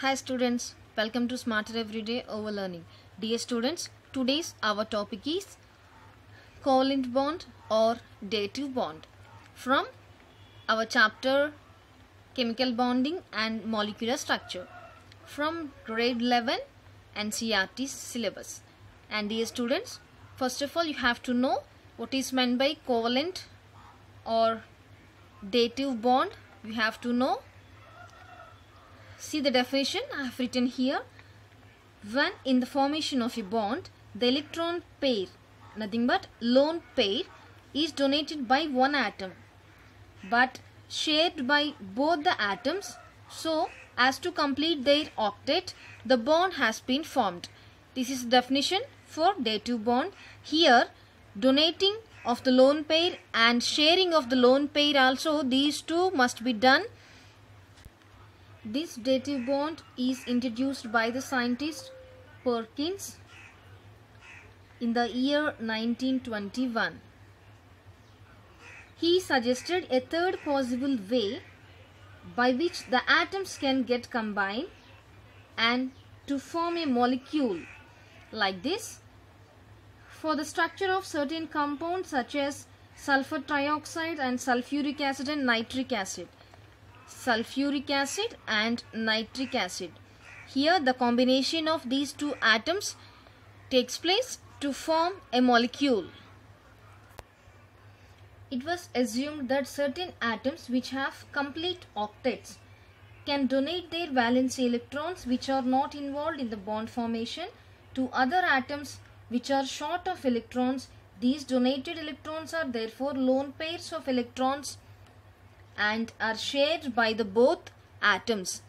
Hi students, welcome to Smarter Everyday Over Learning. Dear students, today's our topic is covalent bond or dative bond from our chapter Chemical Bonding and Molecular Structure from grade 11 NCERT syllabus. And dear students, first of all you have to know what is meant by covalent or dative bond. You have to know. See the definition I have written here. When in the formation of a bond, the electron pair, nothing but lone pair, is donated by one atom but shared by both the atoms so as to complete their octet, the bond has been formed. This is the definition for dative bond. Here, donating of the lone pair and sharing of the lone pair also, these two must be done. This dative bond is introduced by the scientist Perkins in the year 1921. He suggested a third possible way by which the atoms can get combined and to form a molecule like this. For the structure of certain compounds such as sulfur trioxide and sulfuric acid and nitric acid. Sulfuric acid and nitric acid. Here the combination of these two atoms takes place to form a molecule. It was assumed that certain atoms which have complete octets can donate their valency electrons which are not involved in the bond formation to other atoms which are short of electrons. These donated electrons are therefore lone pairs of electrons and are shared by the both atoms.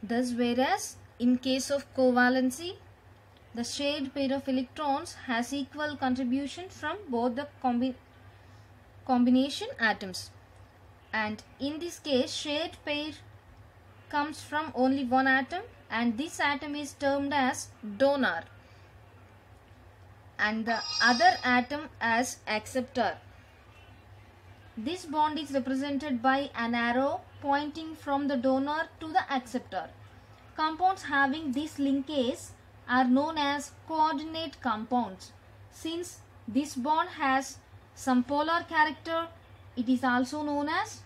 Thus, whereas in case of covalency, the shared pair of electrons has equal contribution from both the combination atoms, and in this case shared pair comes from only one atom and this atom is termed as donor and the other atom as acceptor. This bond is represented by an arrow pointing from the donor to the acceptor. Compounds having this linkage are known as coordinate compounds. Since this bond has some polar character, it is also known as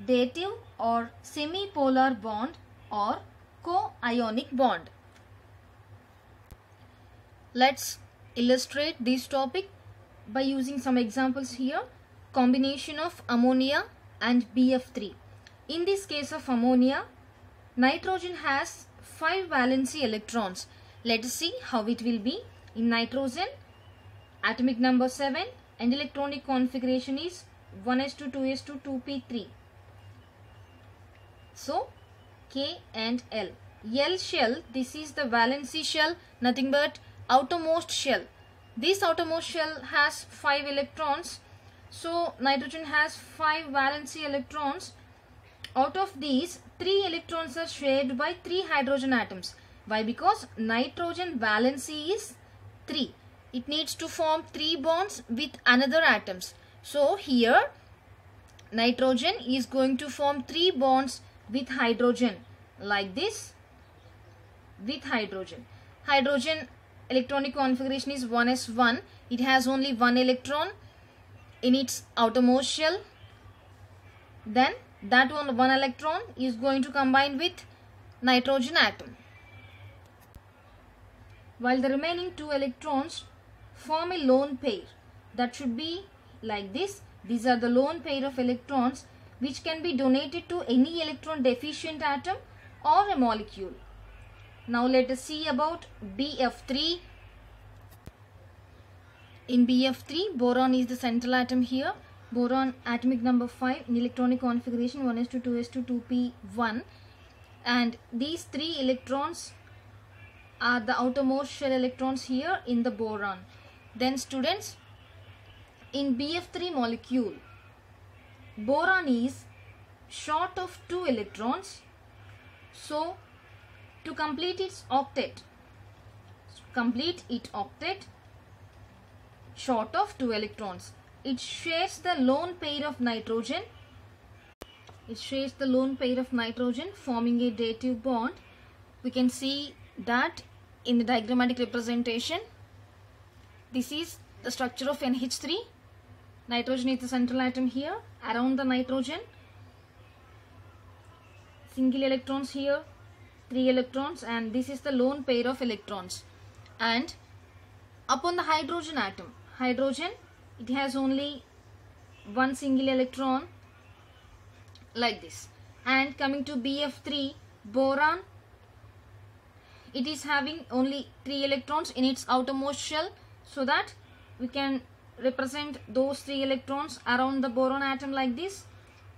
dative or semi-polar bond or co-ionic bond. Let's illustrate this topic by using some examples here. Combination of ammonia and BF3. In this case of ammonia, nitrogen has 5 valency electrons. Let us see how it will be. In nitrogen, atomic number 7 and electronic configuration is 1s2, 2s2, 2p3. So, K and L. L shell, this is the valency shell, nothing but outermost shell. This outermost shell has 5 electrons. So, nitrogen has 5 valency electrons. Out of these, 3 electrons are shared by 3 hydrogen atoms. Why? Because nitrogen valency is 3. It needs to form 3 bonds with another atoms. So, here nitrogen is going to form 3 bonds with hydrogen like this with hydrogen. Hydrogen electronic configuration is 1s1. It has only 1 electron in its outermost shell. Then that one electron is going to combine with nitrogen atom, while the remaining 2 electrons form a lone pair. That should be like this. These are the lone pair of electrons which can be donated to any electron deficient atom or a molecule. Now let us see about BF3. In BF3, boron is the central atom here. Boron atomic number 5 in electronic configuration 1s2, 2s2, 2p1, and these 3 electrons are the outermost shell electrons here in the boron. Then students, in BF3 molecule, boron is short of 2 electrons. So, to complete its octet, short of 2 electrons, it shares the lone pair of nitrogen It shows the lone pair of nitrogen forming a dative bond. We can see that in the diagrammatic representation. This is the structure of NH3. Nitrogen is the central atom here. Around the nitrogen, single electrons here, 3 electrons, and this is the lone pair of electrons. And upon the hydrogen atom, hydrogen, it has only one single electron like this. And coming to BF3, boron, it is having only 3 electrons in its outermost shell, so that we can represent those 3 electrons around the boron atom like this.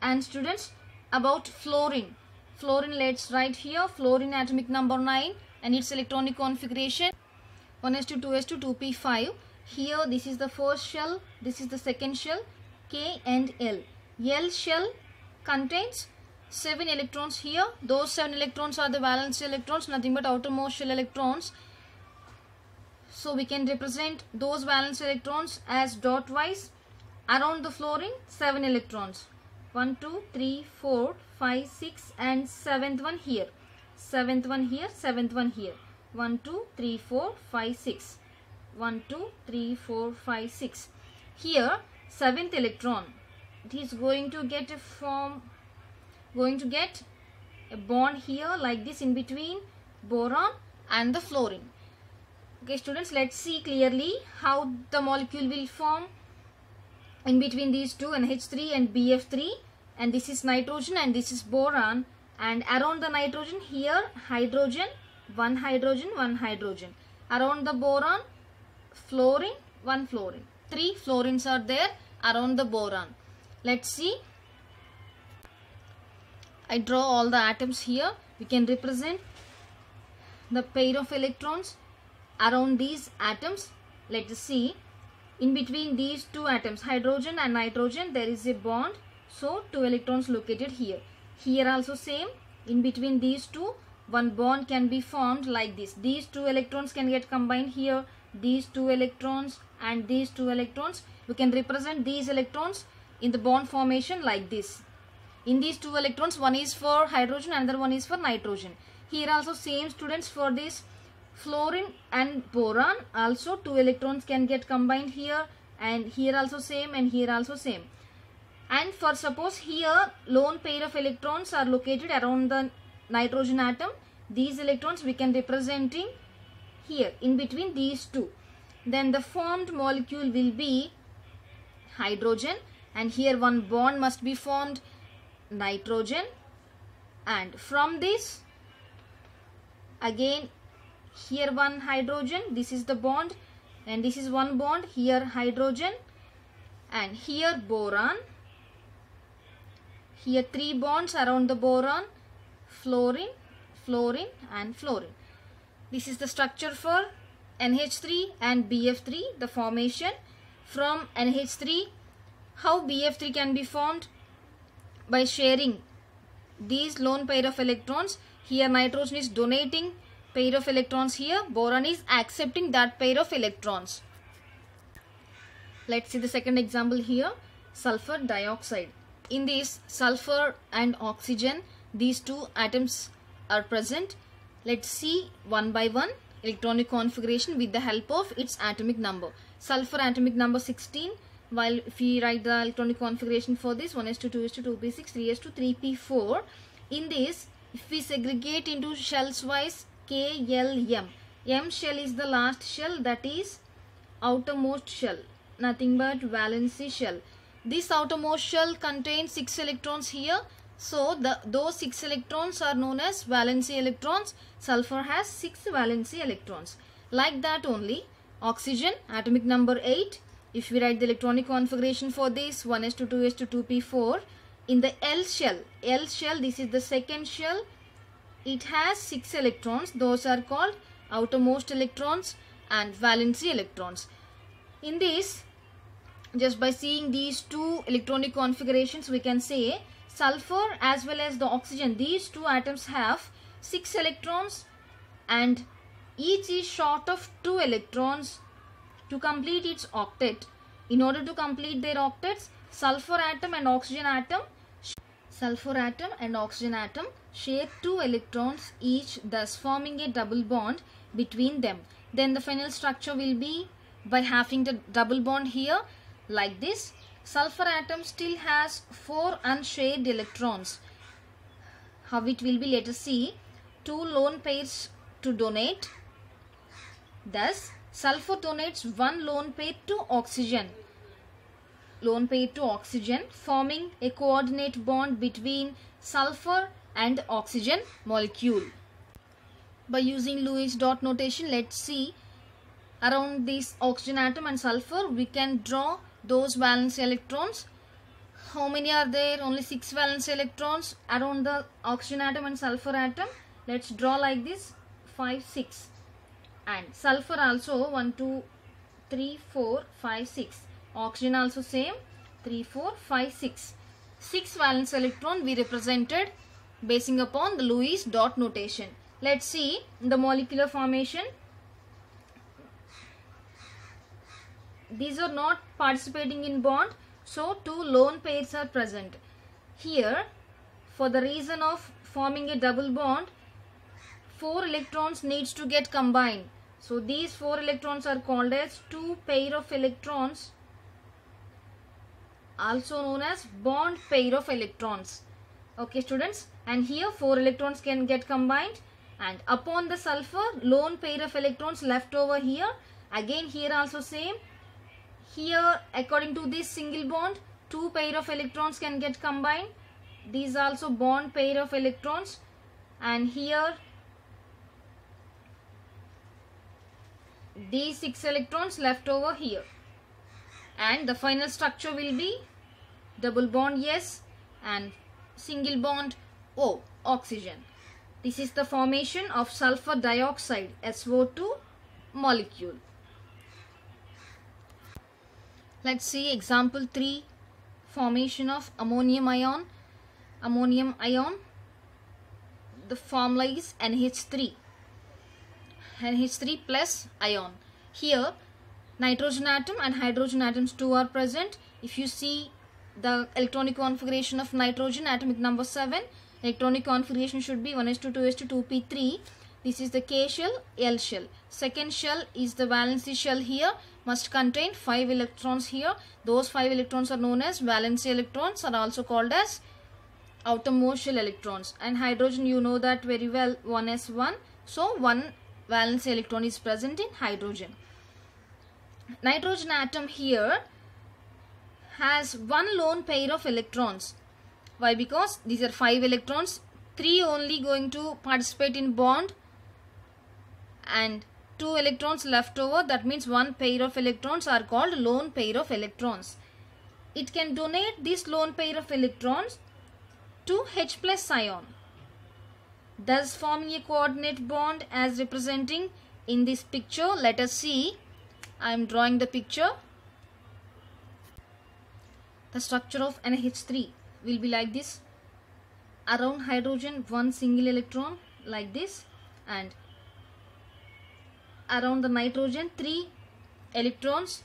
And students, about fluorine, let's write here fluorine atomic number 9 and its electronic configuration 1s2 2s2 2p5. Here this is the first shell, this is the second shell, K and L. L shell contains 7 electrons here. Those 7 electrons are the valence electrons, nothing but outermost shell electrons. So we can represent those valence electrons as dot wise. Around the fluorine, 7 electrons. 1, 2, 3, 4, 5, 6 and 7th one here. 7th one here, 7th one here. 1, 2, 3, 4, 5, 6. 1, 2, 3, 4, 5, 6. Here, 7th electron. It is going to get a bond here like this in between boron and the fluorine. Okay students, let's see clearly how the molecule will form in between these two, NH3 and BF3, and this is nitrogen and this is boron, and around the nitrogen here hydrogen, one hydrogen, one hydrogen. Around the boron, fluorine, one fluorine. 3 fluorines are there around the boron. Let's see. I draw all the atoms here. We can represent the pair of electrons around these atoms. Let us see. In between these two atoms, hydrogen and nitrogen, there is a bond. So 2 electrons located here. Here also same. In between these two, one bond can be formed like this. These 2 electrons can get combined here. These 2 electrons and these 2 electrons. We can represent these electrons in the bond formation like this. In these 2 electrons, one is for hydrogen, another one is for nitrogen. Here also same students, for this fluorine and boron also 2 electrons can get combined here, and here also same, and here also same. And for suppose here lone pair of electrons are located around the nitrogen atom, these electrons we can representing here in between these two. Then the formed molecule will be hydrogen, and here one bond must be formed, nitrogen, and from this again here one hydrogen, this is the bond, and this is one bond, here hydrogen, and here boron. Here 3 bonds around the boron, fluorine, fluorine and fluorine. This is the structure for NH3 and BF3, the formation from NH3. How BF3 can be formed? By sharing these lone pair of electrons. Here nitrogen is donating pair of electrons here, boron is accepting that pair of electrons. Let's see the second example here, sulfur dioxide. In this sulfur and oxygen, these 2 atoms are present. Let's see one by one electronic configuration with the help of its atomic number. Sulfur atomic number 16, while if we write the electronic configuration for this, 1s2 2s2 2p6 3s2 3p4. In this, if we segregate into shells wise, K, L, M. M shell is the last shell, that is outermost shell, nothing but valency shell. This outermost shell contains 6 electrons here. So those 6 electrons are known as valency electrons. Sulfur has 6 valency electrons. Like that only, oxygen atomic number 8. If we write the electronic configuration for this, 1s2 2s2 2p4. In the L shell, this is the second shell. It has 6 electrons. Those are called outermost electrons and valency electrons. In this, just by seeing these 2 electronic configurations, we can say sulfur as well as the oxygen, these 2 atoms have 6 electrons and each is short of 2 electrons to complete its octet. In order to complete their octets, sulfur atom and oxygen atom sulfur atom and oxygen atom share 2 electrons each, thus forming a double bond between them. Then the final structure will be by having the double bond here like this. Sulfur atom still has 4 unshared electrons. How it will be, let us see. 2 lone pairs to donate. Thus, sulfur donates 1 lone pair to oxygen. Lone pair to oxygen, forming a coordinate bond between sulfur and oxygen molecule. By using Lewis dot notation, let's see. Around this oxygen atom and sulfur, we can draw those valence electrons. How many are there? Only 6 valence electrons around the oxygen atom and sulfur atom. Let's draw like this, 5, 6. And sulfur also 1, 2, 3, 4, 5, 6. Oxygen also same, 3, 4, 5, 6. 6 valence electron we represented basing upon the Lewis dot notation. Let's see the molecular formation. These are not participating in bond, so 2 lone pairs are present. Here, for the reason of forming a double bond, 4 electrons needs to get combined. So these 4 electrons are called as 2 pair of electrons, also known as bond pair of electrons. Okay students, and here 4 electrons can get combined, and upon the sulfur, lone pair of electrons left over here. Again here also same. Here according to this single bond, 2 pair of electrons can get combined. These also bond pair of electrons, and here these 6 electrons left over here. And the final structure will be double bond yes and single bond O, oxygen. This is the formation of sulfur dioxide, SO2 molecule. Let's see example 3, formation of ammonium ion. Ammonium ion, the formula is NH3. NH3 plus ion. Here nitrogen atom and hydrogen atoms too are present. If you see the electronic configuration of nitrogen, atomic number 7, electronic configuration should be 1s2 2s2 2p3. This is the K shell, L shell. Second shell is the valency shell here, must contain 5 electrons here. Those 5 electrons are known as valency electrons, are also called as outermost shell electrons. And hydrogen, you know that very well, 1s1. So 1 valence electron is present in hydrogen. Nitrogen atom here has 1 lone pair of electrons. Why? Because these are 5 electrons, 3 only going to participate in bond and 2 electrons left over. That means 1 pair of electrons are called lone pair of electrons. It can donate this lone pair of electrons to H plus ion, thus forming a coordinate bond as representing in this picture. Let us see. I am drawing the picture. The structure of NH3 will be like this. Around hydrogen, 1 single electron like this, and around the nitrogen, 3 electrons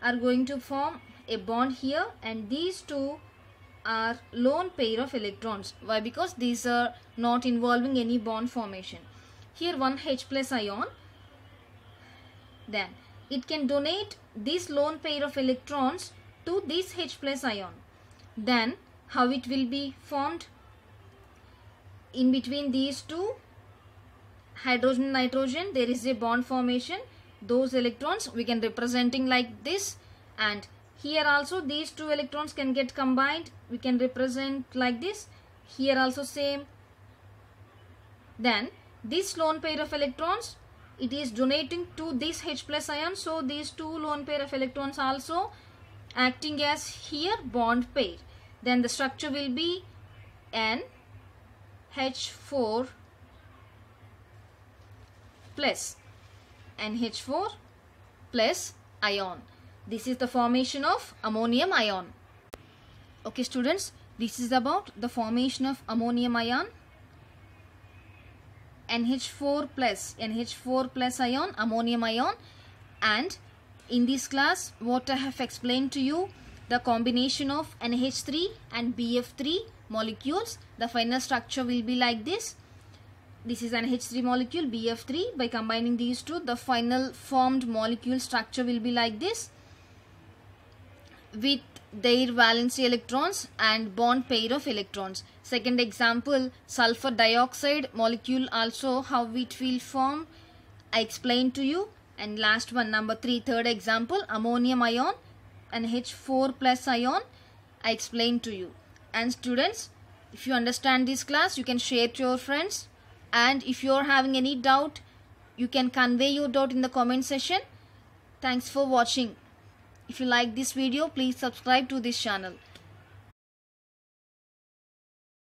are going to form a bond here, and these 2 are lone pair of electrons. Why? Because these are not involving any bond formation. Here 1 H plus ion. Then it can donate this lone pair of electrons to this H plus ion. Then how it will be formed? In between these 2 hydrogen and nitrogen, there is a bond formation. Those electrons we can representing like this, and here also these 2 electrons can get combined. We can represent like this. Here also same. Then this lone pair of electrons, it is donating to this H plus ion. So these 2 lone pair of electrons also acting as here bond pair. Then the structure will be NH4 plus NH4 plus ion. This is the formation of ammonium ion. Okay students, this is about the formation of ammonium ion. NH4 plus ion, ammonium ion. And in this class what I have explained to you, the combination of NH3 and BF3 molecules. The final structure will be like this. This is NH3 molecule, BF3. By combining these two, the final formed molecule structure will be like this, with their valency electrons and bond pair of electrons. Second example, sulfur dioxide molecule, also how it will form I explained to you. And last one, number 3, third example, ammonium ion and H4 plus ion, I explained to you. And students, if you understand this class, you can share to your friends, and if you are having any doubt, you can convey your doubt in the comment section. Thanks for watching. If you like this video, please subscribe to this channel.